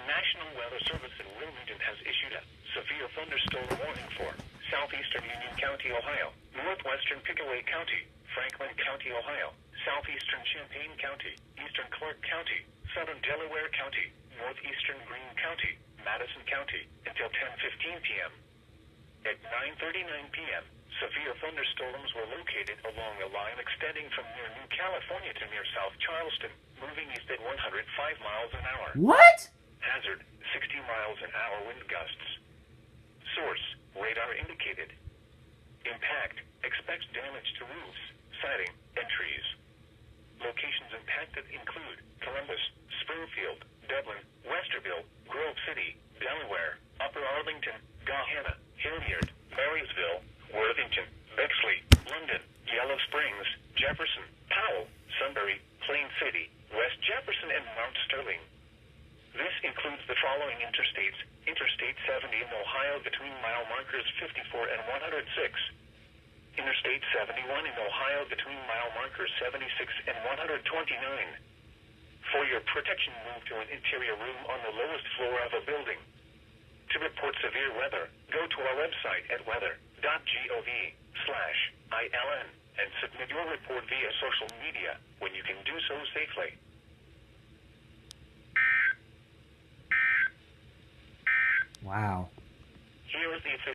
National Weather Service in Wilmington has issued a severe thunderstorm warning for southeastern Union County, Ohio, northwestern Pickaway County, Franklin County, Ohio, southeastern Champaign County, eastern Clark County, southern Delaware County, northeastern Greene County, Madison County, until 10:15 p.m. At 9:39 p.m., severe thunderstorms were located along a line extending from near New California to near South Charleston, moving east at 105 miles an hour. What? Hazard, 60 miles an hour wind gusts. Source, radar indicated. Impact, expects damage to roofs, siding, and trees. Locations impacted include Columbus, Springfield, Dublin, Westerville, Grove City, Delaware, Upper Arlington, Gahanna, Hilliard, Marysville, Worthington, Bexley, London, Yellow Springs, Jefferson, Powell, Sunbury, Plain City, West Jefferson, and Mount Sterling. This includes the following interstates: Interstate 70 in Ohio between mile markers 54 and 106. Interstate 71 in Ohio between mile markers 76 and 129. For your protection, move to an interior room on the lowest floor of a building. To report severe weather, go to our website at weather.gov/ILN and submit your report via social media when you can do so safely. Wow. Here is the official